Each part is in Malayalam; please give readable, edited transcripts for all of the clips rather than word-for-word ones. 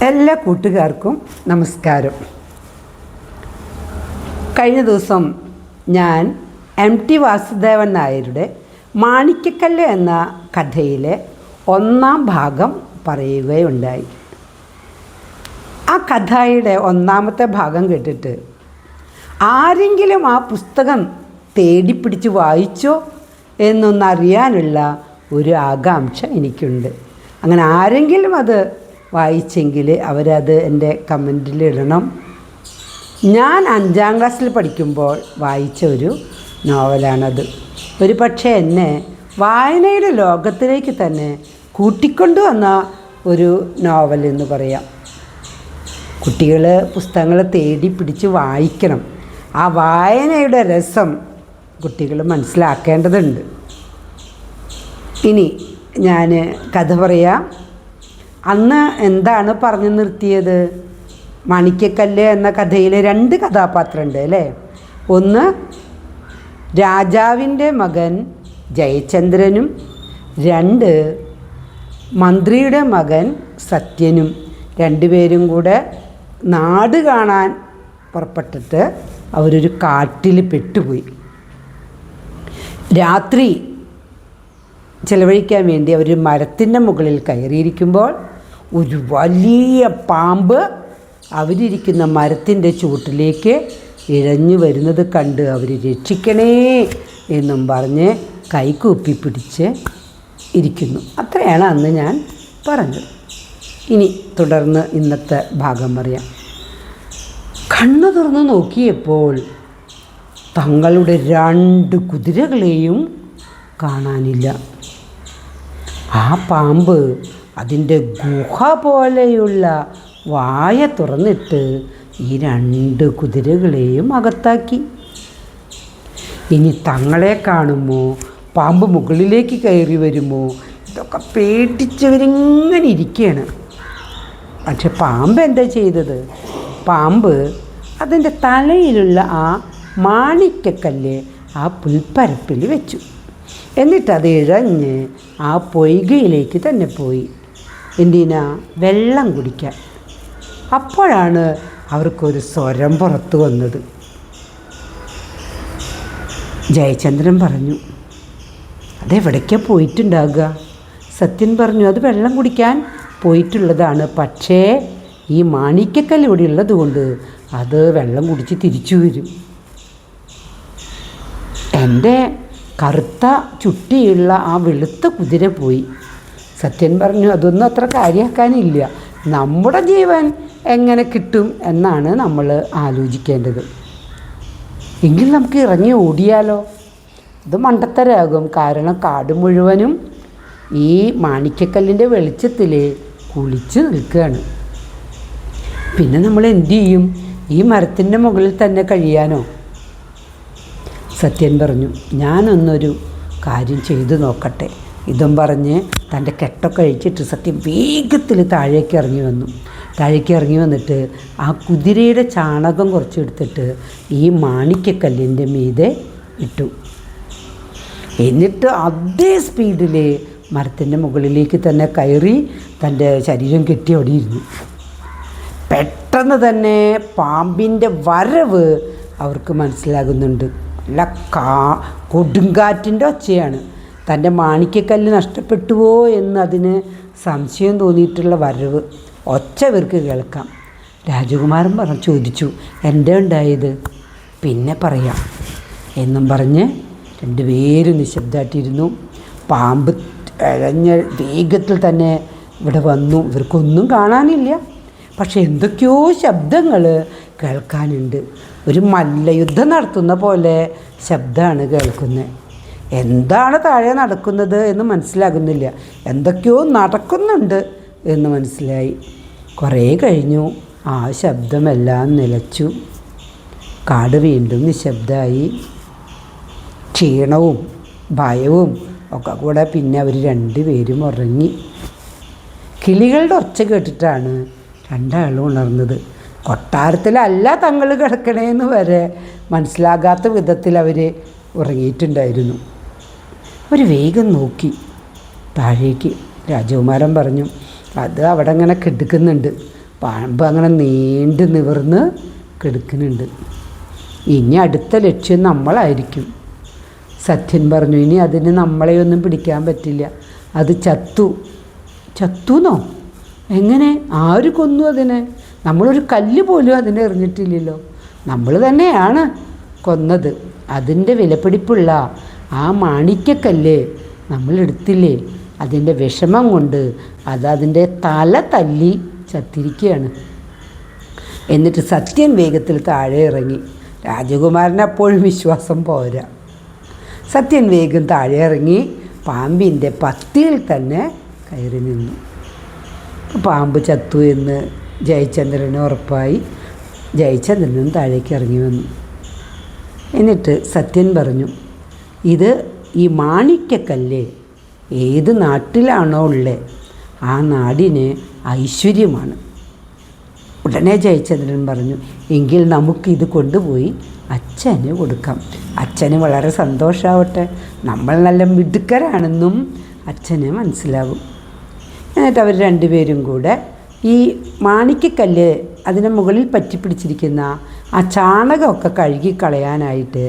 എല്ലാ കൂട്ടുകാർക്കും നമസ്കാരം. കഴിഞ്ഞ ദിവസം ഞാൻ എം.ടി. വാസുദേവൻ നായരുടെ മാണിക്യക്കല്ല് എന്ന കഥയിലെ 1-ാം ഭാഗം പറയുകയുണ്ടായി. ആ കഥയുടെ 1-ാമത്തെ ഭാഗം കേട്ടിട്ട് ആരെങ്കിലും ആ പുസ്തകം തേടിപ്പിടിച്ച് വായിച്ചോ എന്നൊന്നറിയാനുള്ള ഒരു ആകാംക്ഷ എനിക്കുണ്ട്. അങ്ങനെ ആരെങ്കിലും അത് വായിച്ചെങ്കിൽ അവരത് എൻ്റെ കമൻറ്റിൽ ഇടണം. ഞാൻ 5-ാം ക്ലാസ്സിൽ പഠിക്കുമ്പോൾ വായിച്ച ഒരു നോവലാണത്. ഒരു പക്ഷേ എന്നെ വായനയുടെ ലോകത്തിലേക്ക് തന്നെ കൂട്ടിക്കൊണ്ടുവന്ന ഒരു നോവൽ എന്ന് പറയാം. കുട്ടികൾ പുസ്തകങ്ങൾ തേടി പിടിച്ച് വായിക്കണം. ആ വായനയുടെ രസം കുട്ടികൾ മനസ്സിലാക്കേണ്ടതുണ്ട്. ഇനി ഞാൻ കഥ പറയാം. അന്ന് എന്താണ് പറഞ്ഞു നിർത്തിയത്? മാണിക്യക്കല്ല് എന്ന കഥയിൽ 2 കഥാപാത്രമുണ്ട് അല്ലേ? ഒന്ന് രാജാവിൻ്റെ മകൻ ജയചന്ദ്രനും, 2 മന്ത്രിയുടെ മകൻ സത്യനും. 2 പേരും കൂടെ നാട് കാണാൻ പുറപ്പെട്ടിട്ട് അവരൊരു കാട്ടിൽ പെട്ടുപോയി. രാത്രി ചിലവഴിക്കാൻ വേണ്ടി അവർ മരത്തിൻ്റെ മുകളിൽ കയറിയിരിക്കുമ്പോൾ ഒരു വലിയ പാമ്പ് അവരിയ്ക്കുന്ന മരത്തിൻ്റെ ചുവട്ടിലേക്ക് ഇഴഞ്ഞു വരുന്നത് കണ്ട് അവർ രക്ഷിക്കണേ എന്നും പറഞ്ഞ് കൈകൂപ്പി പിടിച്ച് ഇരിക്കുന്നു. അത്രയാണ് അന്ന് ഞാൻ പറഞ്ഞത്. ഇനി തുടർന്ന് ഇന്നത്തെ ഭാഗം പറയാം. കണ്ണു തുറന്ന് നോക്കിയപ്പോൾ തങ്ങളുടെ 2 കുതിരകളെയും കാണാനില്ല. ആ പാമ്പ് അതിൻ്റെ ഗുഹ പോലെയുള്ള വായ തുറന്നിട്ട് ഈ 2 കുതിരകളെയും അകത്താക്കി. ഇനി തങ്ങളെ കാണുമോ, പാമ്പ് മുകളിലേക്ക് കയറി വരുമോ, ഇതൊക്കെ പേടിച്ചവരിങ്ങനെ ഇരിക്കുകയാണ്. പക്ഷെ പാമ്പ് എന്താ ചെയ്തത്? പാമ്പ് അതിൻ്റെ തലയിലുള്ള ആ മാണിക്യക്കല്ല് ആ പുൽപ്പരപ്പിൽ വെച്ചു. എന്നിട്ടത് ഇഴഞ്ഞ് ആ പൊയ്കയിലേക്ക് തന്നെ പോയി. എന്തിനാ? വെള്ളം കുടിക്കാൻ. അപ്പോഴാണ് അവർക്കൊരു സ്വരം പുറത്തു വന്നത്. ജയചന്ദ്രൻ പറഞ്ഞു, അതെവിടേക്കാണ് പോയിട്ടുണ്ടാകുക? സത്യൻ പറഞ്ഞു, അത് വെള്ളം കുടിക്കാൻ പോയിട്ടുള്ളതാണ്. പക്ഷേ ഈ മാണിക്യക്കല്ല് ഇവിടെ ഉള്ളത് കൊണ്ട് അത് വെള്ളം കുടിച്ച് തിരിച്ചു വരും. എൻ്റെ കറുത്ത ചുട്ടിയുള്ള ആ വെളുത്ത കുതിര പോയി. സത്യൻ പറഞ്ഞു, അതൊന്നും അത്ര കാര്യമാക്കാനില്ല. നമ്മുടെ ജീവൻ എങ്ങനെ കിട്ടും എന്നാണ് നമ്മൾ ആലോചിക്കേണ്ടത്. എങ്കിൽ നമുക്ക് ഇറങ്ങി ഓടിയാലോ? ഇത് മണ്ടത്തരാകും. കാരണം കാട് മുഴുവനും ഈ മാണിക്യക്കല്ലിൻ്റെ വെളിച്ചത്തിൽ കുളിച്ച് നിൽക്കുകയാണ്. പിന്നെ നമ്മൾ എന്തു ചെയ്യും? ഈ മരത്തിൻ്റെ മുകളിൽ തന്നെ കഴിയാനോ? സത്യൻ പറഞ്ഞു, ഞാനൊന്നൊരു കാര്യം ചെയ്തു നോക്കട്ടെ. ഇതും പറഞ്ഞ് തൻ്റെ കെട്ടൊക്കെ അഴിച്ചിട്ട് സത്യൻ വേഗത്തിൽ താഴേക്ക് ഇറങ്ങി വന്നു. താഴേക്ക് ഇറങ്ങി വന്നിട്ട് ആ കുതിരയുടെ ചാണകം കുറച്ചെടുത്തിട്ട് ഈ മാണിക്യക്കല്ലിൻ്റെ മീതെ ഇട്ടു. എന്നിട്ട് അതേ സ്പീഡിൽ മരത്തിൻ്റെ മുകളിലേക്ക് തന്നെ കയറി തൻ്റെ ശരീരം കെട്ടി ഓടിയിരുന്നു. പെട്ടെന്ന് തന്നെ പാമ്പിൻ്റെ വരവ് അവർക്ക് മനസ്സിലാകുന്നുണ്ട്. നല്ല കൊടുങ്കാറ്റിൻ്റെ ഒച്ചയാണ്. തൻ്റെ മാണിക്യക്കല്ല് നഷ്ടപ്പെട്ടുവോ എന്ന് അതിന് സംശയം തോന്നിയിട്ടുള്ള വരവ് ഒച്ച ഇവർക്ക് കേൾക്കാം. രാജകുമാരൻ ചോദിച്ചു, എന്താ ഉണ്ടായത്? പിന്നെ പറയാം എന്നും പറഞ്ഞ് 2 പേരും നിശബ്ദമായിട്ടിരുന്നു. പാമ്പ് ഇഴഞ്ഞ വേഗത്തിൽ തന്നെ ഇവിടെ വന്നു. ഇവർക്കൊന്നും കാണാനില്ല, പക്ഷെ എന്തൊക്കെയോ ശബ്ദങ്ങൾ കേൾക്കാനുണ്ട്. ഒരു മല്ലയുദ്ധം നടത്തുന്ന പോലെ ശബ്ദമാണ് കേൾക്കുന്നത്. എന്താണ് താഴെ നടക്കുന്നത് എന്ന് മനസ്സിലാകുന്നില്ല. എന്തൊക്കെയോ നടക്കുന്നുണ്ട് എന്ന് മനസ്സിലായി. കുറേ കഴിഞ്ഞു ആ ശബ്ദമെല്ലാം നിലച്ചു. കാട് വീണ്ടും നിശബ്ദമായി. ക്ഷീണവും ഭയവും ഒക്കെ കൂടെ പിന്നെ അവർ 2 പേരും ഉറങ്ങി. കിളികളുടെ ഒച്ച കേട്ടിട്ടാണ് 2 ആളും ഉണർന്നത്. കൊട്ടാരത്തിലല്ല തങ്ങൾ കിടക്കണേന്ന് വരെ മനസ്സിലാകാത്ത വിധത്തിൽ അവർ ഉറങ്ങിയിട്ടുണ്ടായിരുന്നു. അവർ വേഗം നോക്കി താഴേക്ക്. രാജകുമാരൻ പറഞ്ഞു, അത് അവിടെ ഇങ്ങനെ കിടക്കുന്നുണ്ട്. പാമ്പ് അങ്ങനെ നീണ്ടു നിവർന്ന് കിടക്കുന്നുണ്ട്. ഇനി അടുത്ത ലക്ഷ്യം നമ്മളായിരിക്കും. സത്യൻ പറഞ്ഞു, ഇനി അതിന് നമ്മളെയൊന്നും പിടിക്കാൻ പറ്റില്ല. അത് ചത്തുന്നോ? എങ്ങനെ? ആര് കൊന്നു അതിനെ? നമ്മളൊരു കല്ല് പോലും അതിനെ എറിഞ്ഞിട്ടില്ലല്ലോ. നമ്മൾ തന്നെയാണ് കൊന്നത്. അതിൻ്റെ വിലപിടിപ്പുള്ള ആ മാണിക്യക്കല്ല് നമ്മളെടുത്തില്ലേ? അതിൻ്റെ വിഷമം കൊണ്ട് അതിൻ്റെ തല തല്ലി ചത്തിരിക്കുകയാണ്. എന്നിട്ട് സത്യൻ വേഗത്തിൽ താഴെ ഇറങ്ങി. രാജകുമാരന് അപ്പോഴും വിശ്വാസം പോരാ. സത്യൻ വേഗം താഴെ ഇറങ്ങി പാമ്പിൻ്റെ പത്തിയിൽ തന്നെ കയറി നിന്നു. പാമ്പ് ചത്തു എന്ന് ജയചന്ദ്രന് ഉറപ്പായി. ജയചന്ദ്രനും താഴേക്ക് ഇറങ്ങി വന്നു. എന്നിട്ട് സത്യൻ പറഞ്ഞു, ഈ മാണിക്യക്കല്ല് ഏത് നാട്ടിലാണോ ഉള്ളത് ആ നാടിന് ഐശ്വര്യമാണ്. ഉടനെ ജയചന്ദ്രൻ പറഞ്ഞു, എങ്കിൽ നമുക്കിത് കൊണ്ടുപോയി അച്ഛന് കൊടുക്കാം. അച്ഛന് വളരെ സന്തോഷമാവട്ടെ. നമ്മൾ നല്ല മിടുക്കരാണെന്നും അച്ഛന് മനസ്സിലാവും. എന്നിട്ട് അവർ രണ്ടുപേരും കൂടെ ഈ മാണിക്യക്കല്ല് അതിന് മുകളിൽ പറ്റിപ്പിടിച്ചിരിക്കുന്ന ആ ചാണകമൊക്കെ കഴുകിക്കളയാനായിട്ട്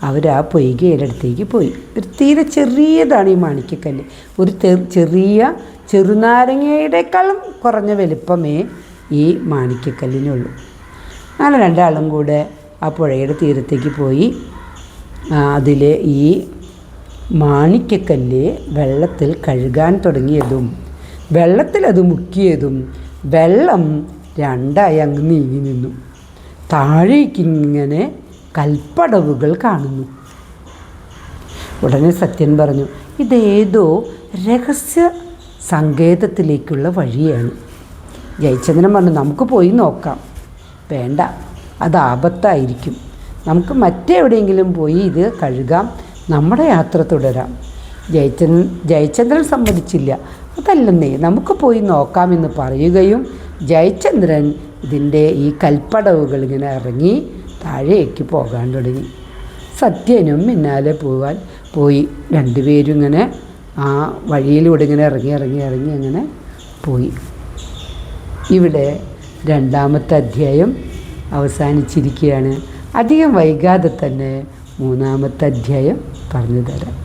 അവർ ആ പൊയ്കയുടെ അടുത്തേക്ക് പോയി. ഒരു തീരെ ചെറിയതാണ് ഈ മാണിക്യക്കല്ല്. ഒരു ചെറിയ ചെറുനാരങ്ങയുടെക്കാളും കുറഞ്ഞ വലിപ്പമേ ഈ മാണിക്യക്കല്ലിനുള്ളൂ. അങ്ങനെ രണ്ടാളും കൂടെ ആ പുഴയുടെ തീരത്തേക്ക് പോയി. അതിൽ ഈ മാണിക്യക്കല്ല് വെള്ളത്തിൽ കഴുകാൻ തുടങ്ങിയതും വെള്ളത്തിൽ അത് മുക്കിയതും വെള്ളം രണ്ടായി അങ്ങ് നീങ്ങി നിന്നു. താഴേക്കിങ്ങനെ കൽപ്പടവുകൾ കാണുന്നു. ഉടനെ സത്യൻ പറഞ്ഞു, ഇതേതോ രഹസ്യ സങ്കേതത്തിലേക്കുള്ള വഴിയാണ്. ജയചന്ദ്രൻ പറഞ്ഞു, നമുക്ക് പോയി നോക്കാം. വേണ്ട, അത് ആപത്തായിരിക്കും. നമുക്ക് മറ്റെവിടെയെങ്കിലും പോയി ഇത് കഴുകാം, നമ്മുടെ യാത്ര തുടരാം. ജയചന്ദ്രൻ സമ്മതിച്ചില്ല. അതല്ലെന്നേ, നമുക്ക് പോയി നോക്കാമെന്ന് പറയുകയും ജയചന്ദ്രൻ ഇതിൻ്റെ ഈ കൽപ്പടവുകൾ ഇങ്ങനെ ഇറങ്ങി താഴേക്ക് പോകാൻ തുടങ്ങി. സത്യനും പിന്നാലെ പോയി. രണ്ടുപേരും ഇങ്ങനെ ആ വഴിയിലൂടെ ഇങ്ങനെ ഇറങ്ങി അങ്ങനെ പോയി. ഇവിടെ രണ്ടാമത്തെ അധ്യായം അവസാനിച്ചിരിക്കുകയാണ്. അധികം വൈകാതെ തന്നെ മൂന്നാമത്തെ അധ്യായം പറഞ്ഞു തരാം.